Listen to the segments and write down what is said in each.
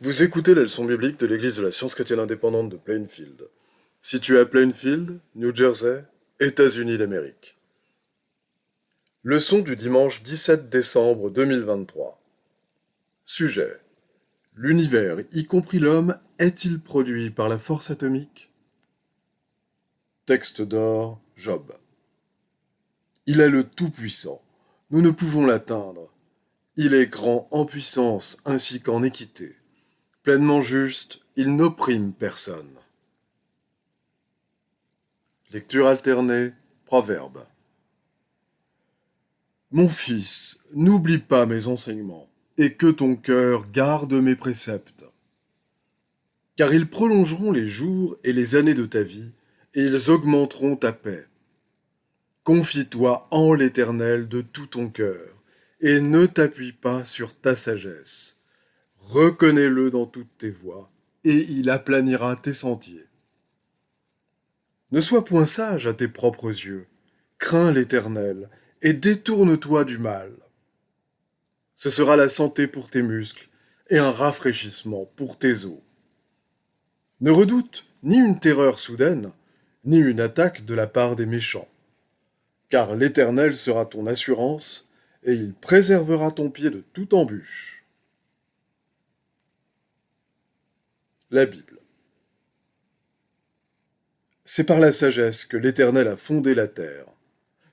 Vous écoutez la leçon biblique de l'Église de la Science chrétienne indépendante de Plainfield, située à Plainfield, New Jersey, États-Unis d'Amérique. Leçon du dimanche 17 décembre 2023. Sujet. L'univers, y compris l'homme, est-il produit par la force atomique? Texte d'or, Job. Il est le Tout-Puissant. Nous ne pouvons l'atteindre. Il est grand en puissance ainsi qu'en équité. Pleinement juste, il n'opprime personne. Lecture alternée, Proverbe. Mon fils, n'oublie pas mes enseignements, et que ton cœur garde mes préceptes. Car ils prolongeront les jours et les années de ta vie, et ils augmenteront ta paix. Confie-toi en l'Éternel de tout ton cœur, et ne t'appuie pas sur ta sagesse. Reconnais-le dans toutes tes voies, et il aplanira tes sentiers. Ne sois point sage à tes propres yeux, crains l'Éternel, et détourne-toi du mal. Ce sera la santé pour tes muscles, et un rafraîchissement pour tes os. Ne redoute ni une terreur soudaine, ni une attaque de la part des méchants. Car l'Éternel sera ton assurance, et il préservera ton pied de toute embûche. La Bible. C'est par la sagesse que l'Éternel a fondé la terre.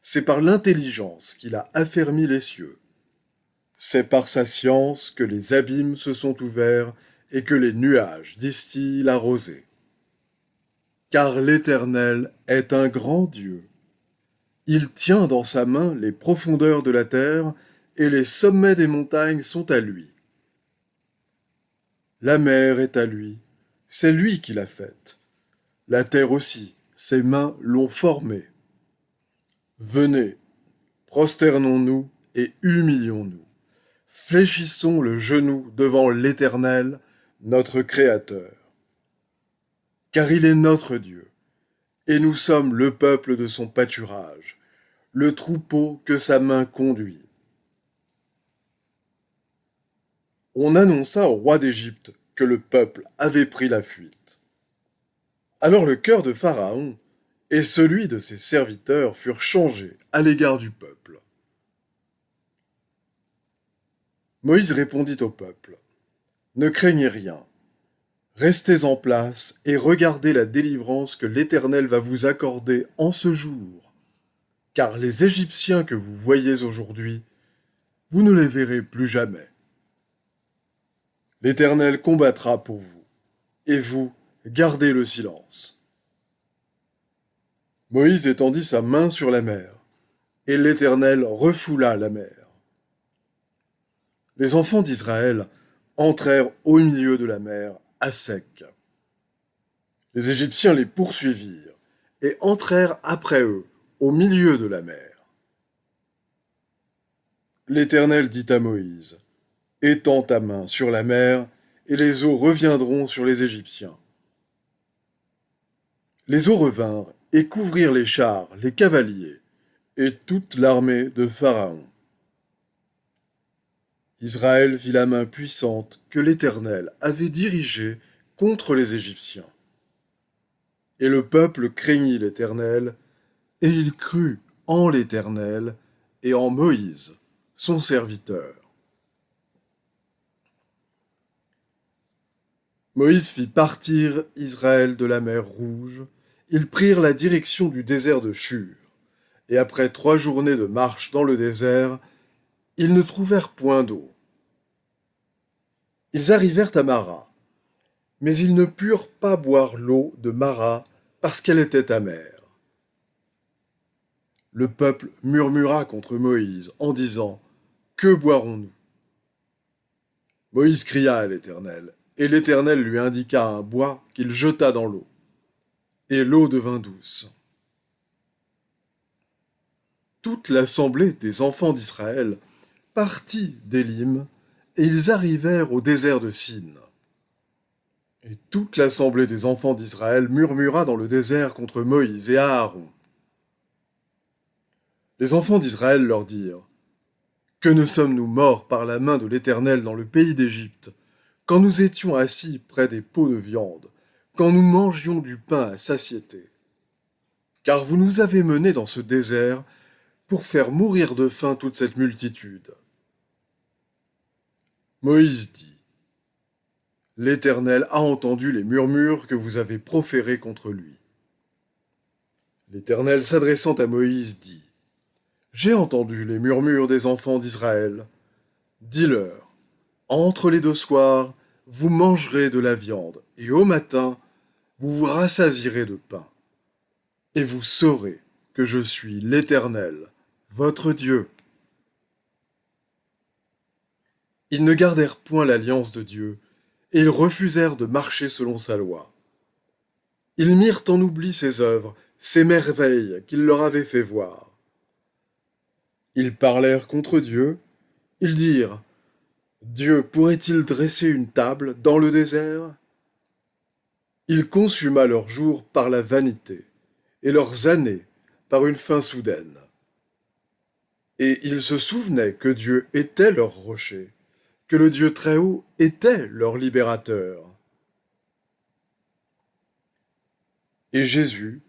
C'est par l'intelligence qu'il a affermi les cieux. C'est par sa science que les abîmes se sont ouverts et que les nuages distillent la rosée. Car l'Éternel est un grand Dieu. Il tient dans sa main les profondeurs de la terre, et les sommets des montagnes sont à lui. La mer est à lui, c'est lui qui l'a faite. La terre aussi, ses mains l'ont formée. Venez, prosternons-nous et humilions-nous. Fléchissons le genou devant l'Éternel, notre Créateur. Car il est notre Dieu, et nous sommes le peuple de son pâturage, le troupeau que sa main conduit. On annonça au roi d'Égypte que le peuple avait pris la fuite. Alors le cœur de Pharaon et celui de ses serviteurs furent changés à l'égard du peuple. Moïse répondit au peuple, « Ne craignez rien, restez en place et regardez la délivrance que l'Éternel va vous accorder en ce jour, car les Égyptiens que vous voyez aujourd'hui, vous ne les verrez plus jamais. L'Éternel combattra pour vous, et vous, gardez le silence. » Moïse étendit sa main sur la mer, et l'Éternel refoula la mer. Les enfants d'Israël entrèrent au milieu de la mer, à sec. Les Égyptiens les poursuivirent, et entrèrent après eux, au milieu de la mer. L'Éternel dit à Moïse, « Étends ta main sur la mer, et les eaux reviendront sur les Égyptiens. » Les eaux revinrent et couvrirent les chars, les cavaliers, et toute l'armée de Pharaon. Israël vit la main puissante que l'Éternel avait dirigée contre les Égyptiens. Et le peuple craignit l'Éternel, et il crut en l'Éternel et en Moïse, son serviteur. Moïse fit partir Israël de la mer Rouge. Ils prirent la direction du désert de Shur. Et après 3 journées de marche dans le désert, ils ne trouvèrent point d'eau. Ils arrivèrent à Mara, mais ils ne purent pas boire l'eau de Mara parce qu'elle était amère. Le peuple murmura contre Moïse en disant, « Que boirons-nous » Moïse cria à l'Éternel, et l'Éternel lui indiqua un bois qu'il jeta dans l'eau. Et l'eau devint douce. Toute l'assemblée des enfants d'Israël partit d'Élim, et ils arrivèrent au désert de Sin. Et toute l'assemblée des enfants d'Israël murmura dans le désert contre Moïse et Aaron. Les enfants d'Israël leur dirent, « Que ne sommes-nous morts par la main de l'Éternel dans le pays d'Égypte, quand nous étions assis près des pots de viande, quand nous mangions du pain à satiété. Car vous nous avez menés dans ce désert pour faire mourir de faim toute cette multitude. » Moïse dit, « L'Éternel a entendu les murmures que vous avez proférés contre lui. » L'Éternel s'adressant à Moïse dit, « J'ai entendu les murmures des enfants d'Israël. Dis-leur, entre les deux soirs, vous mangerez de la viande, et au matin, vous vous rassasierez de pain. Et vous saurez que je suis l'Éternel, votre Dieu. » Ils ne gardèrent point l'alliance de Dieu, et ils refusèrent de marcher selon sa loi. Ils mirent en oubli ses œuvres, ses merveilles qu'il leur avait fait voir. Ils parlèrent contre Dieu, ils dirent, « Dieu pourrait-il dresser une table dans le désert ?» Il consuma leurs jours par la vanité, et leurs années par une faim soudaine. Et ils se souvenaient que Dieu était leur rocher, que le Dieu Très-Haut était leur libérateur. Et Jésus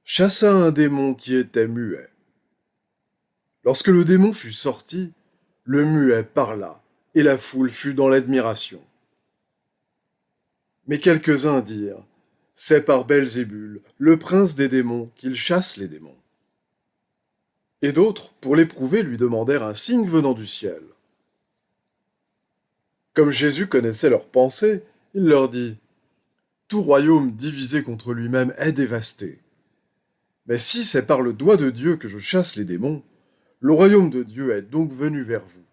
chassa un démon qui était muet. Lorsque le démon fut sorti, le muet parla, et la foule fut dans l'admiration. Mais quelques-uns dirent, « C'est par Belzébul, le prince des démons, qu'il chasse les démons. » Et d'autres, pour l'éprouver, lui demandèrent un signe venant du ciel. Comme Jésus connaissait leurs pensées, il leur dit, « Tout royaume divisé contre lui-même est dévasté. Mais si c'est par le doigt de Dieu que je chasse les démons, le royaume de Dieu est donc venu vers vous. »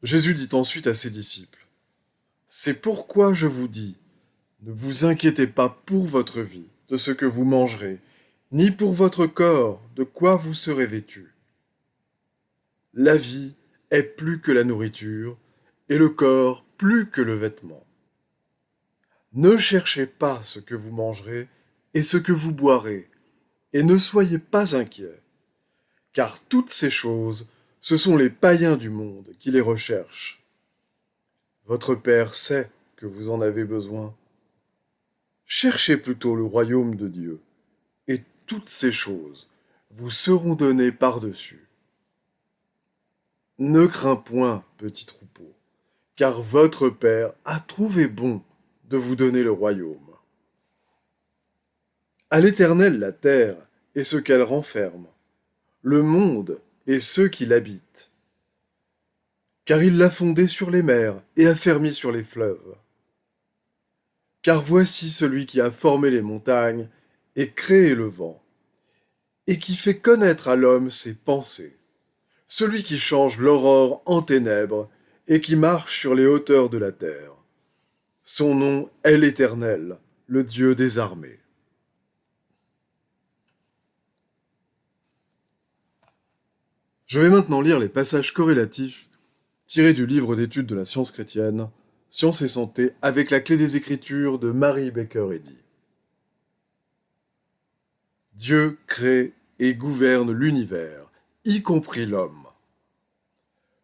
Jésus dit ensuite à ses disciples, « C'est pourquoi je vous dis, ne vous inquiétez pas pour votre vie, de ce que vous mangerez, ni pour votre corps, de quoi vous serez vêtus. La vie est plus que la nourriture, et le corps plus que le vêtement. Ne cherchez pas ce que vous mangerez et ce que vous boirez, et ne soyez pas inquiets, car toutes ces choses, ce sont les païens du monde qui les recherchent. Votre Père sait que vous en avez besoin. Cherchez plutôt le royaume de Dieu, et toutes ces choses vous seront données par-dessus. Ne crains point, petit troupeau, car votre Père a trouvé bon de vous donner le royaume. À l'Éternel la terre et ce qu'elle renferme, le monde et ceux qui l'habitent. Car il l'a fondé sur les mers et affermi sur les fleuves. Car voici celui qui a formé les montagnes et créé le vent, et qui fait connaître à l'homme ses pensées, celui qui change l'aurore en ténèbres et qui marche sur les hauteurs de la terre. Son nom est l'Éternel, le Dieu des armées. Je vais maintenant lire les passages corrélatifs tirés du livre d'études de la science chrétienne, Science et santé, avec la clé des Écritures de Mary Baker Eddy. Dieu crée et gouverne l'univers, y compris l'homme.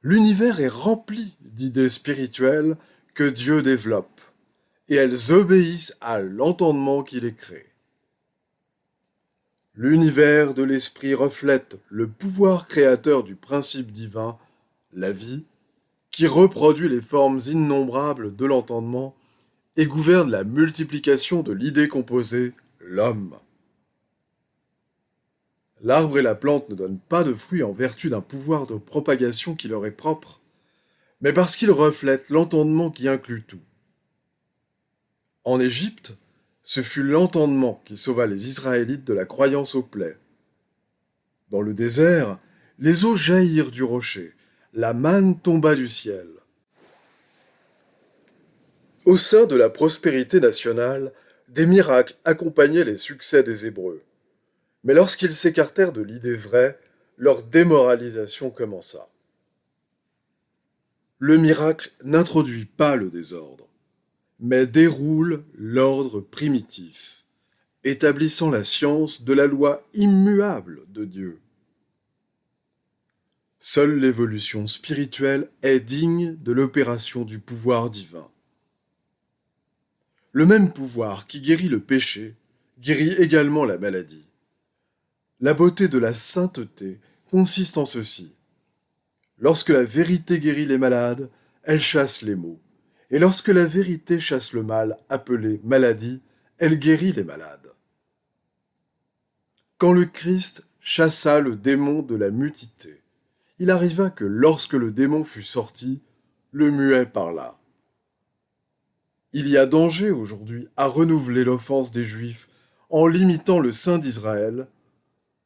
L'univers est rempli d'idées spirituelles que Dieu développe, et elles obéissent à l'entendement qui les crée. L'univers de l'esprit reflète le pouvoir créateur du principe divin, la vie, qui reproduit les formes innombrables de l'entendement et gouverne la multiplication de l'idée composée, l'homme. L'arbre et la plante ne donnent pas de fruits en vertu d'un pouvoir de propagation qui leur est propre, mais parce qu'ils reflètent l'entendement qui inclut tout. En Égypte, ce fut l'entendement qui sauva les Israélites de la croyance aux plaies. Dans le désert, les eaux jaillirent du rocher, la manne tomba du ciel. Au sein de la prospérité nationale, des miracles accompagnaient les succès des Hébreux. Mais lorsqu'ils s'écartèrent de l'idée vraie, leur démoralisation commença. Le miracle n'introduit pas le désordre, mais déroule l'ordre primitif, établissant la science de la loi immuable de Dieu. Seule l'évolution spirituelle est digne de l'opération du pouvoir divin. Le même pouvoir qui guérit le péché guérit également la maladie. La beauté de la sainteté consiste en ceci. Lorsque la vérité guérit les malades, elle chasse les maux. Et lorsque la vérité chasse le mal, appelé maladie, elle guérit les malades. Quand le Christ chassa le démon de la mutité, il arriva que lorsque le démon fut sorti, le muet parla. Il y a danger aujourd'hui à renouveler l'offense des Juifs en limitant le sein d'Israël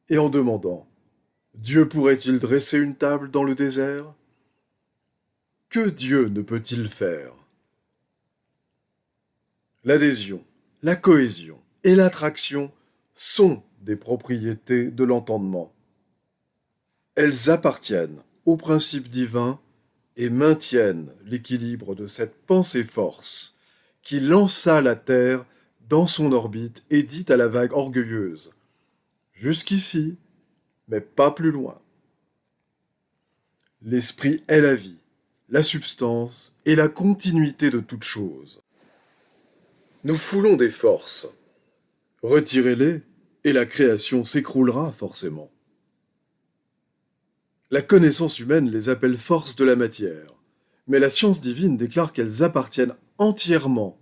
et en demandant « Dieu pourrait-il dresser une table dans le désert ?» Que Dieu ne peut-il faire? L'adhésion, la cohésion et l'attraction sont des propriétés de l'entendement. Elles appartiennent au principe divin et maintiennent l'équilibre de cette pensée-force qui lança la Terre dans son orbite et dit à la vague orgueilleuse « Jusqu'ici, mais pas plus loin. » L'esprit est la vie, la substance et la continuité de toute chose. Nous foulons des forces. Retirez-les et la création s'écroulera forcément. La connaissance humaine les appelle forces de la matière, mais la science divine déclare qu'elles appartiennent entièrement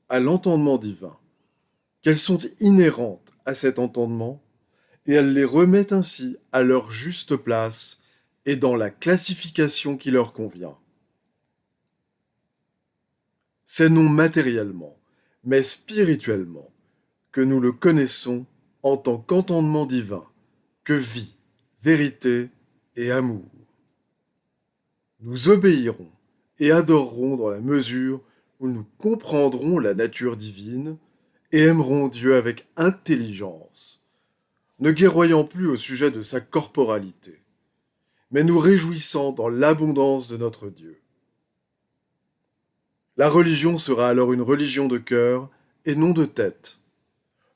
à l'entendement divin, qu'elles sont inhérentes à cet entendement, et elle les remet ainsi à leur juste place et dans la classification qui leur convient. C'est non matériellement, mais spirituellement, que nous le connaissons en tant qu'entendement divin, que vie, vérité et amour. Nous obéirons et adorerons dans la mesure où nous comprendrons la nature divine et aimerons Dieu avec intelligence, ne guerroyant plus au sujet de sa corporalité, mais nous réjouissant dans l'abondance de notre Dieu. La religion sera alors une religion de cœur et non de tête.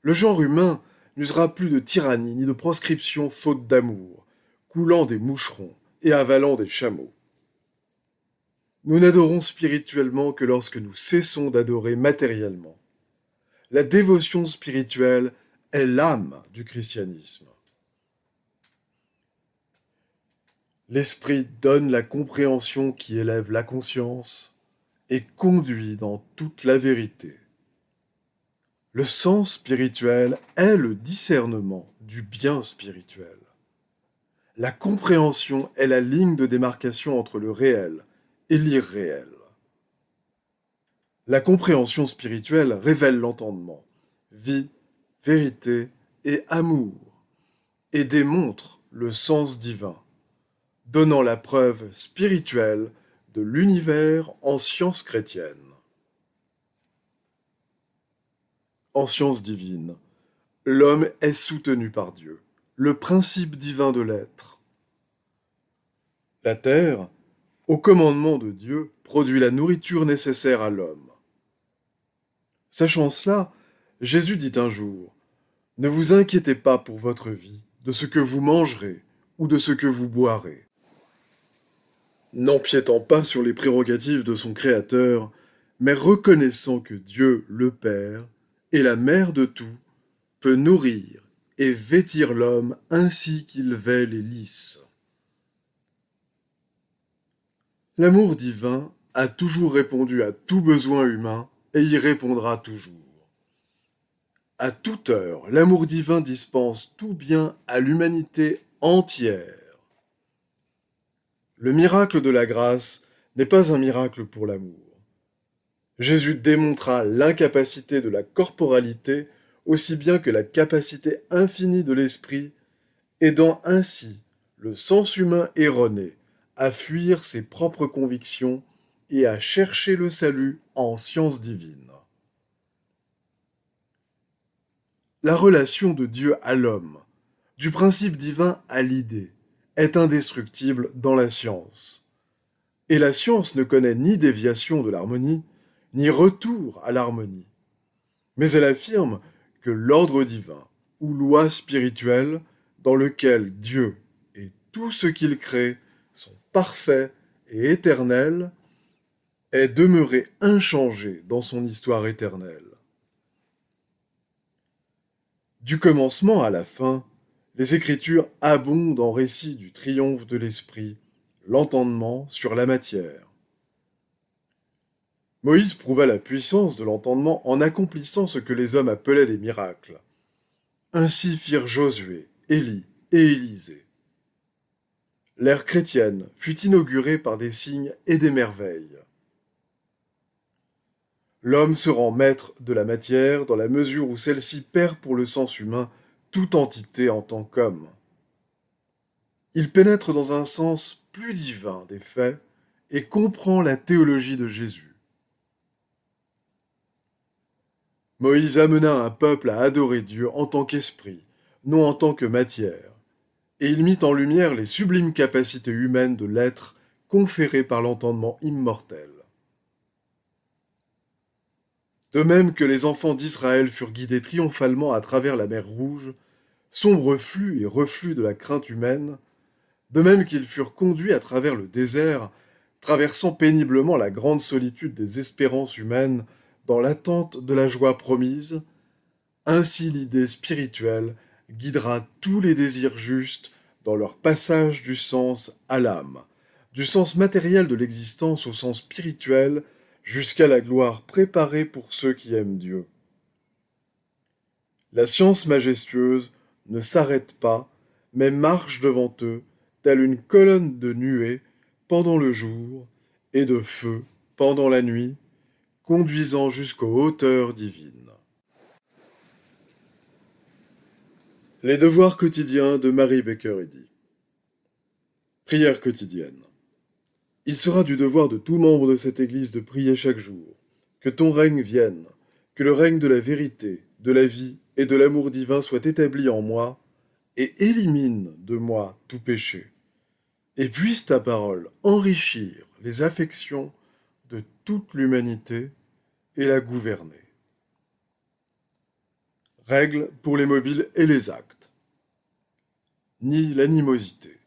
Le genre humain n'usera plus de tyrannie ni de proscription faute d'amour, coulant des moucherons et avalant des chameaux. Nous n'adorons spirituellement que lorsque nous cessons d'adorer matériellement. La dévotion spirituelle est l'âme du christianisme. L'esprit donne la compréhension qui élève la conscience et conduit dans toute la vérité. Le sens spirituel est le discernement du bien spirituel. La compréhension est la ligne de démarcation entre le réel et l'irréel. La compréhension spirituelle révèle l'entendement, vie, vérité et amour, et démontre le sens divin, donnant la preuve spirituelle de l'univers en science chrétienne. En science divine, l'homme est soutenu par Dieu, le principe divin de l'être. La terre, au commandement de Dieu, produit la nourriture nécessaire à l'homme. Sachant cela, Jésus dit un jour, « Ne vous inquiétez pas pour votre vie, de ce que vous mangerez ou de ce que vous boirez. » N'empiétant pas sur les prérogatives de son Créateur, mais reconnaissant que Dieu, le Père, est la mère de tout, peut nourrir et vêtir l'homme ainsi qu'il vêt les lys. L'amour divin a toujours répondu à tout besoin humain et y répondra toujours. À toute heure, l'amour divin dispense tout bien à l'humanité entière. Le miracle de la grâce n'est pas un miracle pour l'amour. Jésus démontra l'incapacité de la corporalité aussi bien que la capacité infinie de l'esprit, aidant ainsi le sens humain erroné à fuir ses propres convictions et à chercher le salut en science divine. La relation de Dieu à l'homme, du principe divin à l'idée, est indestructible dans la science. Et la science ne connaît ni déviation de l'harmonie, ni retour à l'harmonie. Mais elle affirme que l'ordre divin, ou loi spirituelle, dans lequel Dieu et tout ce qu'il crée parfait et éternel, est demeuré inchangé dans son histoire éternelle. Du commencement à la fin, les Écritures abondent en récits du triomphe de l'Esprit, l'entendement sur la matière. Moïse prouva la puissance de l'entendement en accomplissant ce que les hommes appelaient des miracles. Ainsi firent Josué, Élie et Élisée. L'ère chrétienne fut inaugurée par des signes et des merveilles. L'homme se rend maître de la matière dans la mesure où celle-ci perd pour le sens humain toute entité en tant qu'homme. Il pénètre dans un sens plus divin des faits et comprend la théologie de Jésus. Moïse amena un peuple à adorer Dieu en tant qu'esprit, non en tant que matière, et il mit en lumière les sublimes capacités humaines de l'être conférées par l'entendement immortel. De même que les enfants d'Israël furent guidés triomphalement à travers la mer Rouge, sombre flux et reflux de la crainte humaine, de même qu'ils furent conduits à travers le désert, traversant péniblement la grande solitude des espérances humaines dans l'attente de la joie promise, ainsi l'idée spirituelle guidera tous les désirs justes dans leur passage du sens à l'âme, du sens matériel de l'existence au sens spirituel, jusqu'à la gloire préparée pour ceux qui aiment Dieu. La science majestueuse ne s'arrête pas, mais marche devant eux, telle une colonne de nuée pendant le jour et de feu pendant la nuit, conduisant jusqu'aux hauteurs divines. Les devoirs quotidiens de Mary Baker Eddy. Prière quotidienne. Il sera du devoir de tout membre de cette Église de prier chaque jour, que ton règne vienne, que le règne de la vérité, de la vie et de l'amour divin soit établi en moi, et élimine de moi tout péché. Et puisse ta parole enrichir les affections de toute l'humanité et la gouverner. Règles pour les mobiles et les actes. Ni l'animosité,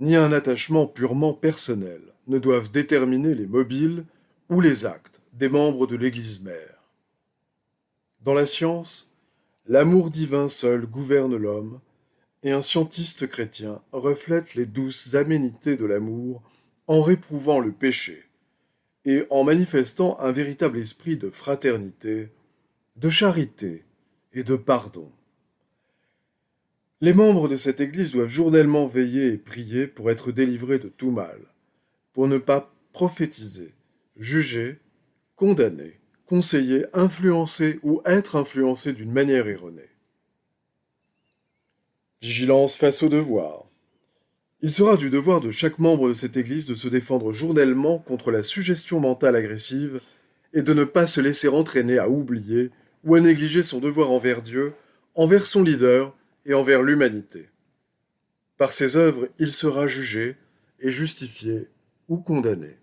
ni un attachement purement personnel ne doivent déterminer les mobiles ou les actes des membres de l'Église mère. Dans la science, l'amour divin seul gouverne l'homme, et un scientiste chrétien reflète les douces aménités de l'amour en réprouvant le péché, et en manifestant un véritable esprit de fraternité, de charité et de pardon. Les membres de cette Église doivent journellement veiller et prier pour être délivrés de tout mal, pour ne pas prophétiser, juger, condamner, conseiller, influencer ou être influencé d'une manière erronée. Vigilance face au devoir. Il sera du devoir de chaque membre de cette Église de se défendre journellement contre la suggestion mentale agressive et de ne pas se laisser entraîner à oublier ou à négliger son devoir envers Dieu, envers son leader et envers l'humanité. Par ses œuvres, il sera jugé et justifié ou condamné.